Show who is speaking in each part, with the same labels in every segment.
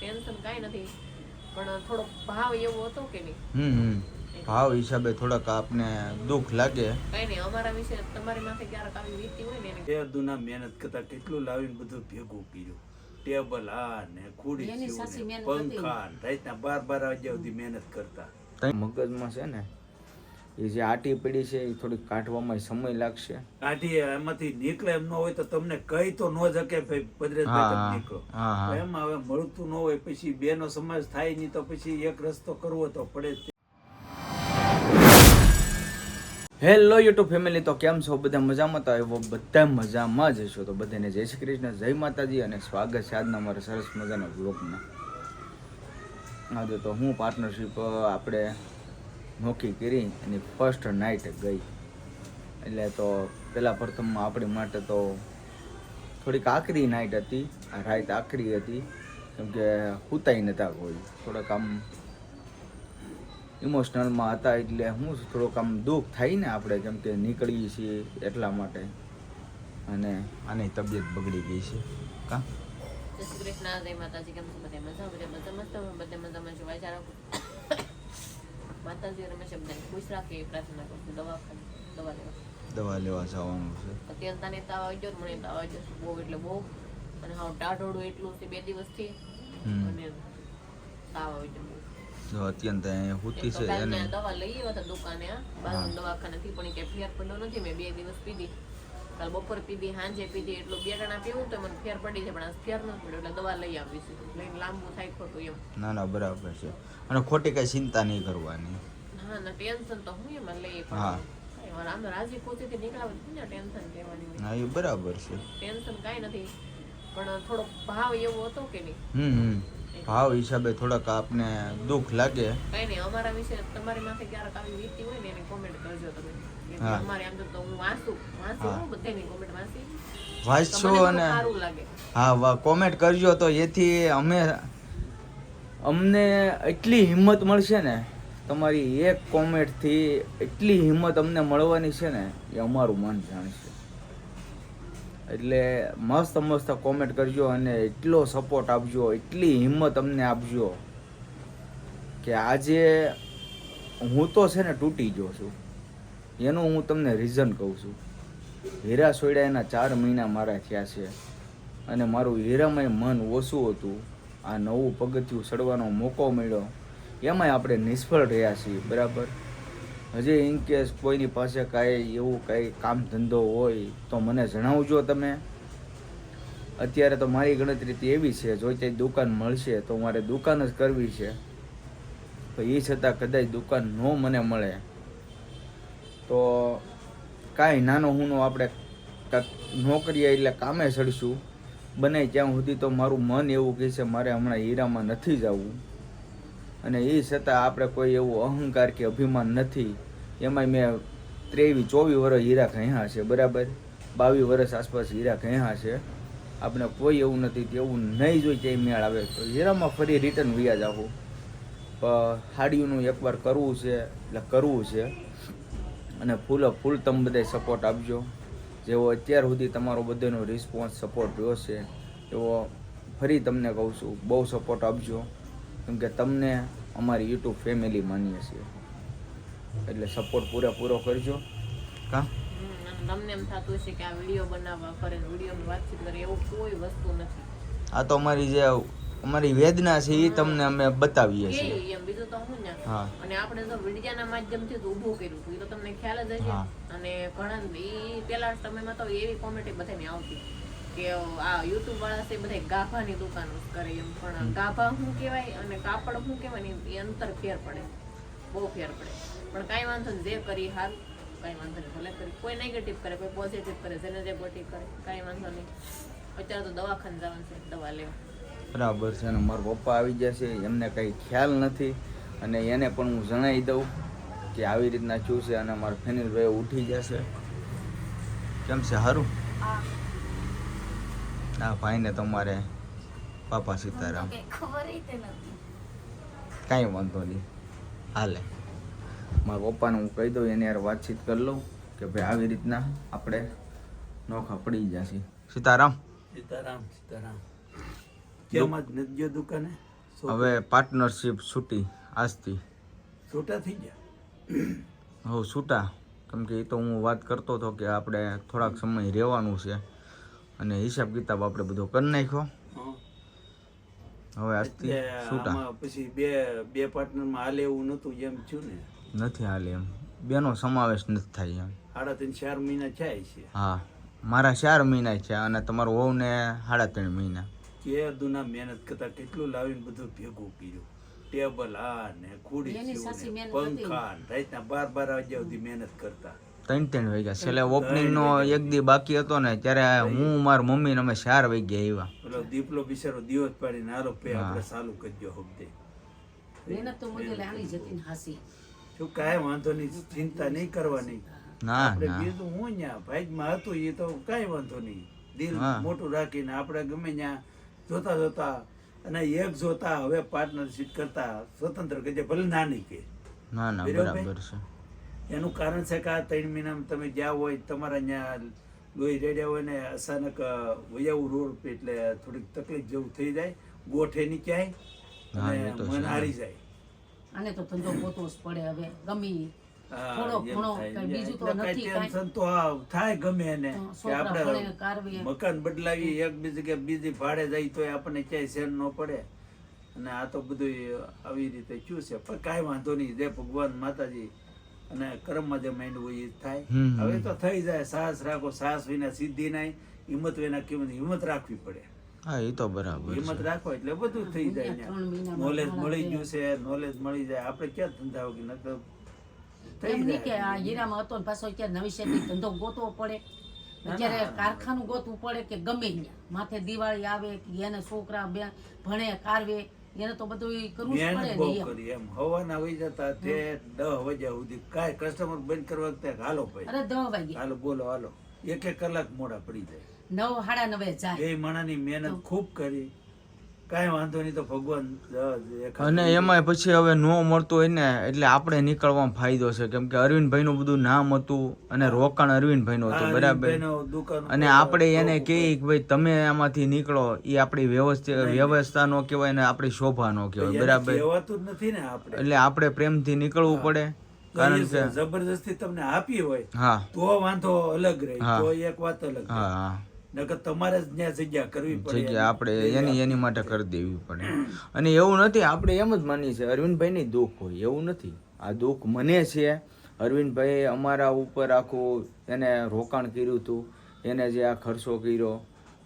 Speaker 1: Tension કાંઈ નથી, પણ થોડો ભાવ એવો હતો કે નહીં.
Speaker 2: ભાવ હિસાબે થોડાક આપને દુઃખ લાગે.
Speaker 1: કઈ નહીં, અમારા વિશે તમારી માથે ક્યારેક આવી વીતી હોય ને
Speaker 3: બે દુના મહેનત કરતા કેટલું લાવીને બધું ભેગું કર્યું. ટેબલ આ ને ખુરશી ને પંખા રાતના 12 વાગ્યા સુધી મહેનત કરતા.
Speaker 2: મગજમાં છે ને એ જે આટી પડી છે એ થોડીક કાઢવામાં સમય લાગશે.
Speaker 3: કાઢી એમાંથી નીકળે એમ ન હોય તો તમને કઈ તો ન શકે ભાઈ ભદ્રેશભાઈ તમે નીકળો. એમાં હવે મળતું ન હોય પછી બે નો સમાજ થાય નહીં તો પછી એક રસ્તો કરવો તો પડે જ.
Speaker 2: હેલો યુટ્યુબ ફેમિલી, તો કેમ છો બધા? મજામાં? તો એવો બધા મજામાં જ હશો. તો બધાને જય શ્રી કૃષ્ણ, જય માતાજી અને સ્વાગત છે આજના મારા સરસ મજાના વ્લોગમાં. આજે તો હું પાર્ટનરશિપ આપણે નોકી કરી એની ફર્સ્ટ નાઇટ ગઈ. એટલે તો પહેલાં પ્રથમમાં આપણી માટે તો થોડીક આકરી નાઇટ હતી. આ રાત આકરી હતી કેમ કે હુતાઈ નહોતા કોઈ, થોડાક આમ ઇમોશનલમાં હતા. એટલે હું થોડુંક આમ દુઃખ થાય ને આપણે, કેમ કે નીકળીએ છીએ એટલા માટે. અને આની તબિયત બગડી ગઈ છે. કા
Speaker 1: જય શ્રી કૃષ્ણ, જય માતાજી. કેમ છો બધા? મજા બધા મજામાં છો. વાંચા રાખો માતાજી હંમેશા બધાને ખુશ રાખે એ પ્રાર્થના કરું છું. દવા લેવા જવાનું છે. અત્યારે તને તાવ આવી ગયો, મને તાવ આવી ગયો બહુ એટલે બહુ, અને હા ટાઢોડું એટલું છે 2 દિવસથી, અને તાવ આવી ગયો.
Speaker 2: જો અત્યંત હુતી છે એને
Speaker 1: દવા લઈ આવ્યા હતા દુકાને, બાજુ દવાખાનેથી, પણ કે ફેર પડ્યો નથી. મેં 2 દિવસ પીધી, કાલ બપોર પીધી, સાંજે પીધી, એટલું 2 ગણા પીવું તો મને ફેર પડી છે, પણ આ ફેર નથી પડ્યો એટલે દવા લઈ આવી છે. લઈને લાંબુ થાય ખોટું એમ.
Speaker 2: ના ના બરાબર છે. અને ખોટી કઈ ચિંતા નહીં કરવાની.
Speaker 1: હા ના ટેન્શન તો હું એમાં લઈ પણ આમ રાજી ખુશીથી નીકળાવે ને ટેન્શન લેવાની.
Speaker 2: હા એ બરાબર છે.
Speaker 1: ટેન્શન કાંઈ નથી, પણ થોડો ભાવ એવો હતો કે નહીં.
Speaker 2: ભાવ હિસાબે થોડાક આપને દુઃખ લાગે.
Speaker 1: કઈ નહીં, અમારા વિશે તમારી માથે ક્યારેક આવી વીતી હોય ને એની કોમેન્ટ કરજો તમે. અમારે આમ તો હું વાંચું બધાની કોમેન્ટ
Speaker 2: વાંચશો અને
Speaker 1: સારું લાગે.
Speaker 2: હા કોમેન્ટ કરજો તો એથી અમને એટલી હિંમત મળશે ને. તમારી એક કોમેન્ટથી એટલી હિંમત અમને મળવાની છે ને એ અમારું મન જાણશે. એટલે મસ્ત મસ્ત કોમેન્ટ કરજો અને એટલો સપોર્ટ આપજો, એટલી હિંમત અમને આપજો કે આજે હું તો છે ને તૂટી ગયો છું. એનું હું તમને રીઝન કહું છું. હીરા સોયડા એના 4 મહિના મારા થયા છે, અને મારું હીરામાંય મન ઓછું હતું. આ નવું પગથિયું ચડવાનો મોકો મળ્યો, એમાંય આપણે નિષ્ફળ રહ્યા છીએ. બરાબર. હજી ઇન કેસ કોઈની પાસે કાંઈ એવું કાંઈ કામ ધંધો હોય તો મને જણાવજો તમે. અત્યારે તો મારી ગણતરી એવી છે, જો ત્યાં દુકાન મળશે તો મારે દુકાન જ કરવી છે. તો એ છતાં કદાચ દુકાન ન મને મળે તો કાંઈ નાનો હુનો આપણે નોકરીએ એટલે કામે ચડશું. બને ત્યાં સુધી તો મારું મન એવું કહે છે મારે હમણાં હીરામાં નથી જવું. અને એ છતાં આપણે કોઈ એવું અહંકાર કે અભિમાન નથી. એમાંય મેં 23-24 વર્ષ હીરા ઘહ્યા છે. બરાબર. 22 વર્ષ આસપાસ હીરા ઘહ્યા છે. આપણે કોઈ એવું નથી કે એવું નહીં જોઈ ક્યાંય મેળ આવે તો હીરામાં ફરી રિટર્ન વ્યા જાવું. હાડીઓનું એકવાર કરવું છે એટલે કરવું છે. અને ફૂલ તમે બધા સપોર્ટ આપજો. જેવો અત્યાર સુધી તમારો બધાનો રિસ્પોન્સ સપોર્ટ રહ્યો છે એવો ફરી તમને કહું છું, બહુ સપોર્ટ આપજો. કેમ કે તમને અમારી યુટ્યુબ ફેમિલી માનીએ છીએ, એટલે સપોર્ટ પૂરેપૂરો કરજો. કા
Speaker 1: તમને એમ થતું હશે કે આ વિડીયો બનાવવા કરે, વિડીયોમાં વાતચીત કરે, એવું કોઈ વસ્તુ નથી.
Speaker 2: આ તો અમારી વેદના છે એ તમને અમે બતાવીએ છીએ.
Speaker 1: એમ બીજું તો હું ને. અને આપણે તો વિડીયાના માધ્યમથી ઊભું કર્યું હતું, એ તો તમને ખ્યાલ જ હશે. અને ઘણા એ પેલા સમયમાં તો એવી કોમેડી બધાને આવતી કે આ યુટ્યુબ વાળા છે બધા ગાભાની દુકાનો કરે એમ. પણ ગાભા શું કહેવાય અને કાપડ શું કહેવાય ને એ અંતર ફેર પડે, બહુ ફેર પડે. પણ કાંઈ વાંધો નહીં, જે કરી હાલ કાંઈ વાંધો નહીં, ભલે કરી. કોઈ નેગેટિવ કરે, કોઈ પોઝિટિવ કરે, જેને જે પોઝિટિવ કરે કાંઈ વાંધો નહીં. અત્યારે તો દવાખાને જવાનું છે, દવા લેવા.
Speaker 2: બરાબર છે. અને મારા પપ્પા આવી જશે, એમને કંઈ ખ્યાલ નથી. અને એને પણ હું જણાવી દઉં કે આવી રીતના શું છે. અને મારા ફેનિલભાઈ ઉઠી જશે. કેમ છે? સારું. આ ભાઈને તમારે પાપા સીતારામ. કાંઈ વાંધો નહીં, હાલે. મારા પપ્પાને હું કહી દઉં, એને યાર વાતચીત કરી લઉં કે ભાઈ આવી રીતના આપણે નોખા પડી જશે. સીતારામ.
Speaker 3: સીતારામ. કેમ આજ નથી ગયો દુકાને?
Speaker 2: હવે પાર્ટનરશિપ છૂટી આજથી
Speaker 3: છૂટા થઈ ગયા
Speaker 2: હવે છૂટા, કેમ કે એ તો હું વાત કરતો હતો કે આપણે થોડાક સમય રહેવાનું છે અને હિસાબ કિતાબ આપણે બધો કરી નાખ્યો.
Speaker 3: હં.
Speaker 2: હવે આજથી
Speaker 3: એટલે
Speaker 2: છૂટા
Speaker 3: આમાં પછી બે પાર્ટનરમાં હાલે એવું નહોતું એમ થયું ને.
Speaker 2: નથી હાલે એમ, બેનો સમાવેશ નથી થાય એમ.
Speaker 3: 3.5-4 મહિના થાય છે
Speaker 2: હા, મારા 4 મહિના છે અને તમારો વહુને 3.5 મહિના.
Speaker 3: કે દુના મહેનત કરતા કેટલું લાવીને બધું ભેગું કર્યું. ટેબલ આ ને ખુરશીઓ ને પંખા ને રાતના 12 વાગ્યા સુધી મહેનત કરતા.
Speaker 2: 3 વાગ્યા છેલ્લે ઓપનિંગ નો એક દી બાકી હતો ને ત્યારે હું મારી મમ્મી ને અમે 4 વાગ્યા આવ્યા.
Speaker 3: પેલો દીપલો બિચારો દિવસ પાડીને હાલો પે આપણે ચાલુ કરજો હપ્તે.
Speaker 4: મહેનત તો મને લાણી જતી ને હાસી.
Speaker 3: શું કાંઈ વાંધો નહીં, ચિંતા નહીં કરવાની.
Speaker 2: ના
Speaker 3: આપણે
Speaker 2: ના
Speaker 3: બીજું હું ન્યા ભાગમાં હતું એ તો કાંઈ વાંધો નહીં. દિલ
Speaker 2: હા.
Speaker 3: મોટું રાખીને આપણે ગમે ત્યાં જોતા અને એક જોતા હવે પાર્ટનરશીપ કરતા સ્વતંત્ર કે જે ભલે નાની કે
Speaker 2: ના ના
Speaker 3: બરાબર.
Speaker 2: બરાબર છે.
Speaker 3: એનું કારણ છે કે આ 3 મહિનામાં તમે જ્યાં હોય તમારા ત્યાં લોહી રેડ્યા હોય ને અચાનક વયાવું રોડ એટલે થોડીક તકલીફ જેવું થઈ જાય, ગોઠે ની ક્યાંય
Speaker 2: હા, એ
Speaker 3: અને
Speaker 2: તો
Speaker 3: મન
Speaker 2: છે.
Speaker 3: હારી જાય.
Speaker 4: આને તો ધંધો ગોતવો જ પડે હવે ગમે ઈ.
Speaker 3: હા,
Speaker 4: થોડો
Speaker 3: એમ
Speaker 4: ઘણો
Speaker 3: થાય.
Speaker 4: કઈ બીજું તો
Speaker 3: એટલે
Speaker 4: નથી
Speaker 3: કાંઈ
Speaker 4: કાંઈ.
Speaker 3: ટેન્શન તો થાય ગમે એને કે
Speaker 4: છોકરા ભણે
Speaker 3: આપણે
Speaker 4: કારવે
Speaker 3: મકાન બદલાવી એક બીજી કે બીજી ભાડે જાય તો આપણને ક્યાંય શેર ન પડે. અને આ તો બધું આવી રીતે થયું છે, પણ કાંઈ વાંધો નહીં. જય ભગવાન માતાજી અને કર્મમાં જે માંડ્યું હોય એ થાય. હવે તો થઈ જાય. સાહસ રાખો, સાહસ વિના સિદ્ધિ નહીં, હિંમત વિના કેમ, હિંમત રાખવી પડે.
Speaker 2: હા, એ તો બરાબર
Speaker 3: હિંમત
Speaker 2: છે.
Speaker 3: રાખો એટલે બધું થઈ જાય.
Speaker 4: 3 મહિનામાં
Speaker 3: નોલેજ
Speaker 4: ઘણા
Speaker 3: મળી
Speaker 4: છે.
Speaker 3: ગયું છે, નોલેજ મળી જાય. આપણે ક્યાં ધંધા વગર નકર થઈ
Speaker 4: એમ નહીં કે આ
Speaker 3: જાય.
Speaker 4: હીરામાં હતો ને પાછો અત્યારે નવી શેરડી ધંધો ગોતવો પડે, અત્યારે કારખાનું ગોતવું પડે કે ગમે ત્યાં માથે દિવાળી આવે કે એને છોકરા ભણે કારવે એને તો બધું ઈ કરવું જ
Speaker 3: મહેનત
Speaker 4: પડે
Speaker 3: બહુ
Speaker 4: ને એમ.
Speaker 3: કરી એમ. હવાના વહી જતા તે 10 વાગ્યા સુધી કાંઈ કસ્ટમર બંધ કરવા વખતે હાલો ભાઈ,
Speaker 4: અરે 10 વાગે
Speaker 3: હાલો બોલો હાલો, 1 કલાક મોડા પડી જાય.
Speaker 4: 9 સાડા 9 જાય.
Speaker 3: બે માણાની મહેનત ખૂબ કરી, કાંઈ વાંધો નહીં તો ભગવાન
Speaker 2: અને એમાંય પછી હવે ન મળતું હોય ને એટલે આપણે નીકળવામાં ફાયદો છે, કેમ કે અરવિંદભાઈ નું બધું નામ હતું અને રોકાણ અરવિંદભાઈ નું હતું બરાબર. અને આપણે એને કહીએ કે ભાઈ તમે આમાંથી નીકળો, એ આપણી વ્યવસ્થા નો કહેવાય ને આપણી શોભા નો કહેવાય બરાબર.
Speaker 3: કહેવાતું જ નથી ને આપણે.
Speaker 2: એટલે આપણે પ્રેમથી નીકળવું પડે, કારણ કે
Speaker 3: જબરદસ્તી તમને આપી હોય
Speaker 2: હા
Speaker 3: તો વાંધો અલગ રહે,
Speaker 2: હા.
Speaker 3: તો એક વાત અલગ રહે.
Speaker 2: હા હા
Speaker 3: નકર તમારે જ ત્યાં જગ્યા કરવી પડે.
Speaker 2: જગ્યા આપણે એની માટે કરી દેવી પડે. અને એવું નથી, આપણે એમ જ માનીએ છીએ અરવિંદભાઈ ની દુઃખ હોય, એવું નથી. આ દુઃખ મને છે. અરવિંદભાઈ અમારા ઉપર આખું એને રોકાણ કર્યું હતું, એને જે આ ખર્ચો કર્યો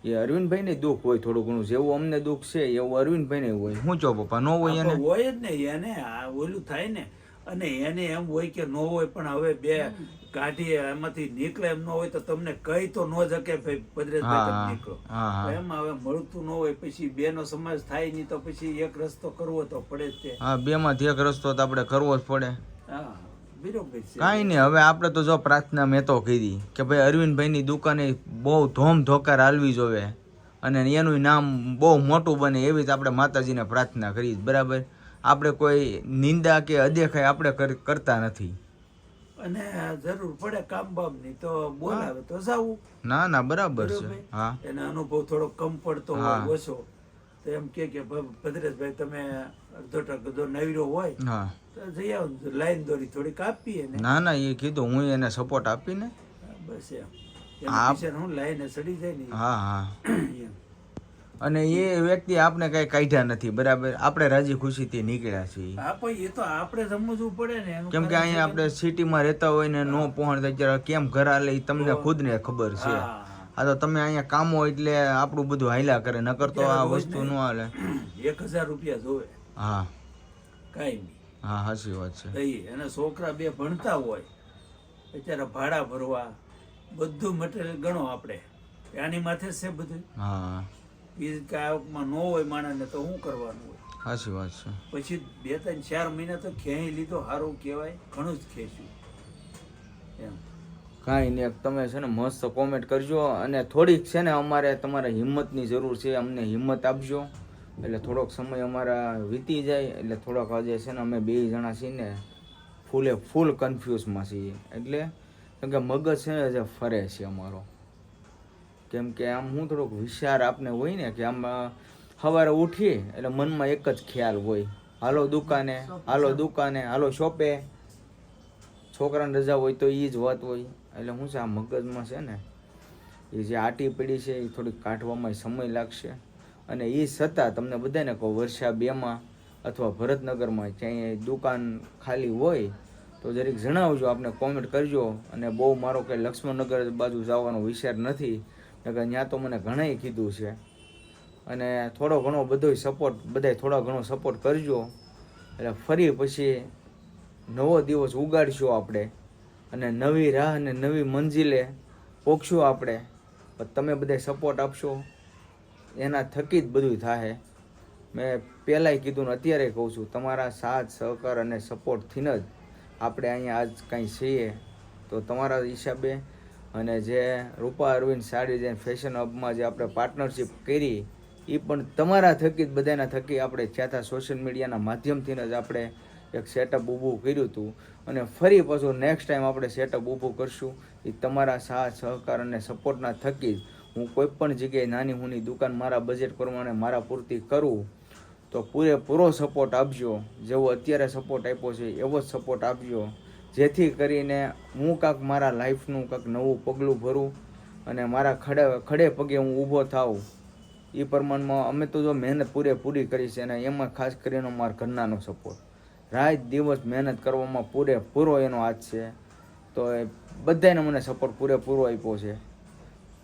Speaker 2: એ અરવિંદભાઈ ને દુઃખ હોય થોડું ઘણું. જેવું અમને દુઃખ છે એવું અરવિંદભાઈ ને હોય. શું છો પપ્પા, ન હોય એને?
Speaker 3: હોય જ ને એને આ ઓલું થાય ને. અને એને એમ હોય કે ન હોય, પણ હવે બે કાઢી એમાંથી નીકળે એમ ન હોય તો તમને કઈ તો ન શકે ભાઈ પદરેશભાઈ તમે નીકળો. એમ હવે મળતું ન હોય પછી બે નો સમાજ થાય નહીં તો પછી એક રસ્તો કરવો તો પડે જ તે.
Speaker 2: હા, બે માંથી એક રસ્તો તો આપણે કરવો જ પડે.
Speaker 3: હા બરોબર છે.
Speaker 2: કાંઈ નહીં, હવે આપણે તો જો પ્રાર્થના મેં તો કીધી કે ભાઈ અરવિંદભાઈની દુકાને બહુ ધોમ ધોકાર હાલવી જોવે અને એનું નામ બહુ મોટું બને એવી જ આપણે માતાજીને પ્રાર્થના કરી બરાબર. આપણે કોઈ નિંદા કે અદેખાઈ આપણે કરતા નથી.
Speaker 3: અને જરૂર પડે કામ બામ ની તો બોલાવે તો જાવું.
Speaker 2: ના ના બરાબર છે. હા
Speaker 3: એનો અનુભવ થોડો કમ પડતો હોય ઓછો તો એમ કે ભદ્રેશભાઈ તમે અડધો ટકો નવીરો હોય
Speaker 2: હા
Speaker 3: તો જઈ આવો, લાઈન દોરી થોડી કાપીએ ને.
Speaker 2: ના ના એ કીધું હું એને સપોર્ટ આપીને.
Speaker 3: બસ એમ હું લાઈને સડી જાય ને.
Speaker 2: હા હા
Speaker 3: એમ.
Speaker 2: અને એ વ્યક્તિ આપણે કઈ કાઢ્યા નથી બરાબર. આપણે રાજી ખુશીથી નીકળ્યા છીએ.
Speaker 3: હા પણ એ તો આપણે સમજવું પડે ને એનું.
Speaker 2: કેમ કે અહીંયા આપણે સિટીમાં રહેતા હોય ને નો પહોંચતા ત્યારે કેમ ઘર હાલે ઈ તમને ખુદને ખબર છે. આ તો તમે અહીંયા કામો એટલે આપણું બધું હાલ્યા કરે, નકર તો આ વસ્તુ ન હાલે.
Speaker 3: 1000 રૂપિયા જોવે.
Speaker 2: હા
Speaker 3: કાંઈ
Speaker 2: હા સાચી વાત છે.
Speaker 3: નહીં અને છોકરા બે ભણતા હોય અત્યારે ભાડા ભરવા બધું મટીરિયલ ગણો આપણે આની માથે જ છે બધું.
Speaker 2: હા
Speaker 3: બીજી આવકમાં ન હોય માણસને તો શું કરવાનું હોય.
Speaker 2: સાચી વાત છે.
Speaker 3: પછી 2-3-4 મહિના તો ખેંચી લીધો સારું કહેવાય, ઘણું જ ખેંચ્યું એમ.
Speaker 2: કાંઈ નહીં, તમે છે ને મસ્ત કોમેન્ટ કરજો અને થોડીક છે ને અમારે તમારે હિંમતની જરૂર છે, અમને હિંમત આપજો એટલે થોડોક સમય અમારા વીતી જાય. એટલે થોડોક આજે છે ને અમે 2 જણા છીએ ને ફૂલ કન્ફ્યુઝમાં છીએ. એટલે કેમ કે મગજ છે ને જે ફરે છે અમારો, કેમ કે આમ હું થોડોક વિચાર આપને હોય ને કે આમ સવારે ઉઠીએ એટલે મનમાં એક જ ખ્યાલ હોય, હાલો દુકાને, હાલો દુકાને, હાલો શોપે. છોકરાને રજા હોય તો એ જ વાત હોય. એટલે શું છે આ મગજમાં છે ને એ જે આટી પડી છે એ થોડીક કાઢવામાં સમય લાગશે. અને એ છતાં તમને બધાને કહું, વર્ષા 2માં અથવા ભરતનગરમાં ક્યાંય દુકાન ખાલી હોય તો જરીક જણાવજો, આપણે કોમેન્ટ કરજો. અને બહુ મારો કંઈ લક્ષ્મણનગર બાજુ જવાનો વિચાર નથી, નકર ત્યાં તો મને ઘણાય કીધું છે. અને થોડો ઘણો બધો સપોર્ટ, બધાય થોડો ઘણો સપોર્ટ કરજો. એટલે ફરી પછી નવો દિવસ ઉગાડશું આપણે અને નવી રાહ અને નવી મંજિલે પહોંચશું આપણે. પણ તમે બધા સપોર્ટ આપશો એના થકી જ બધું થાય. મેં પહેલાંય કીધું ને અત્યારે કહું છું, તમારા સાથ સહકાર અને સપોર્ટથી જ આપણે અહીંયા આજ કાંઈ છીએ. તો તમારા હિસાબે અને જે રૂપા અરવિંદ સાડી ડિઝાઇન ફેશન હબમાં જે આપણે પાર્ટનરશિપ કરી એ પણ તમારા થકી જ બધાના થકી આપણે ત્યાં સોશિયલ મીડિયાના માધ્યમથી જ આપણે એક સેટઅપ ઊભું કર્યું હતું. અને ફરી પાછું નેક્સ્ટ ટાઈમ આપણે સેટઅપ ઊભું કરશું એ તમારા સાથ સહકાર અને સપોર્ટના થકી જ. હું કોઈ પણ જગ્યાએ નાની હુની દુકાન મારા બજેટ પ્રમાણે મારા પૂરતી કરું તો પૂરેપૂરો સપોર્ટ આપજો. જેવો અત્યારે સપોર્ટ આપ્યો છે એવો જ સપોર્ટ આપજો, જેથી કરીને હું કાંક મારા લાઈફનું કાંક નવું પગલું ભરું અને મારા ખડે પગે હું ઊભો થાઉં. એ પ્રમાણમાં અમે તો જો મહેનત પૂરેપૂરી કરી છે. અને એમાં ખાસ કરીને મારા ઘરનાનો સપોર્ટ, રાત દિવસ મહેનત કરવામાં પૂરેપૂરો એનો હાથ છે. તો એ બધાને મને સપોર્ટ પૂરેપૂરો આપ્યો છે.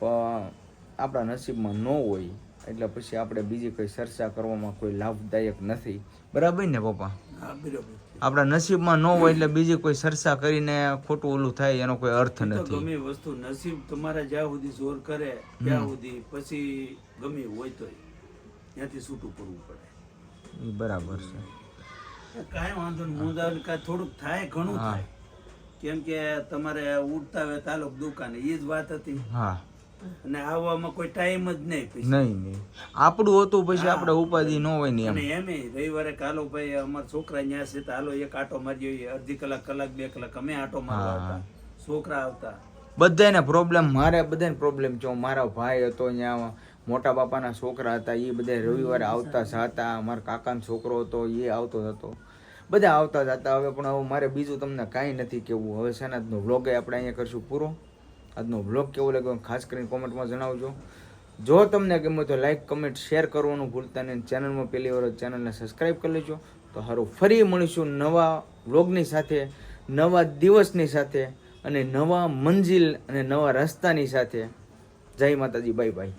Speaker 2: પણ આપણા નસીબમાં ન હોય એટલે પછી આપણે બીજી કોઈ ચર્ચા કરવામાં કોઈ લાભદાયક નથી. બરાબર ને પપ્પા?
Speaker 3: હા બરાબર.
Speaker 2: આપણા નસીબમાં ન હોય એટલે બીજી કોઈ ચર્ચા કરીને ખોટું ઓલું થાય એનો કોઈ અર્થ
Speaker 3: તો
Speaker 2: નથી.
Speaker 3: ગમે વસ્તુ નસીબ તમારા જ્યાં સુધી જોર કરે ત્યાં સુધી પછી ગમે હોય તો ત્યાંથી છૂટું કરવું પડે.
Speaker 2: ઈ બરાબર છે.
Speaker 3: કાંઈ વાંધો નહીં, મુંજાવણ કાંઈ થોડુંક થાય, ઘણું થાય. કેમ કે તમારે ઉઠતા હોય તાલુક દુકાને એ જ વાત હતી.
Speaker 2: હા,
Speaker 3: અને આવવામાં કોઈ ટાઈમ જ નહીં પછી.
Speaker 2: નહીં આપણું હતું પછી આપણે ઉપાધિ ન હોય ને એમ.
Speaker 3: અને એમે રવિવારે કાલો ભાઈ અમારા છોકરા ન્યા છે તો હાલો એક આટો મારી અડધી કલાક, 2 કલાક અમે આટો મારવા આવતા, છોકરા આવતા.
Speaker 2: બધાને પ્રોબ્લેમ, મારે બધાને પ્રોબ્લેમ છે. મારા ભાઈ હતો ત્યાં, મોટા બાપાના છોકરા હતા એ બધા રવિવારે આવતા જતા, મારા કાકાનો છોકરો હતો એ આવતો જતો, બધા આવતા જતા. હવે પણ હવે મારે બીજું તમને કાંઈ નથી કહેવું. હવે છે ને આજનો વ્લોગ આપણે અહીંયા કરશું પૂરો. આજનો વ્લોગ કેવો લાગ્યો ખાસ કરીને કોમેન્ટમાં જણાવજો. જો તમને ગમ્યું તો લાઈક, કમેન્ટ, શેર કરવાનું ભૂલતા નહીં. ચેનલમાં પહેલી વાર ચેનલને સબસ્ક્રાઈબ કરી લેજો. તો સારું, ફરી મળીશું નવા વ્લોગની સાથે, નવા દિવસની સાથે અને નવા મંજિલ અને નવા રસ્તાની સાથે. જય માતાજી, બાય બાય.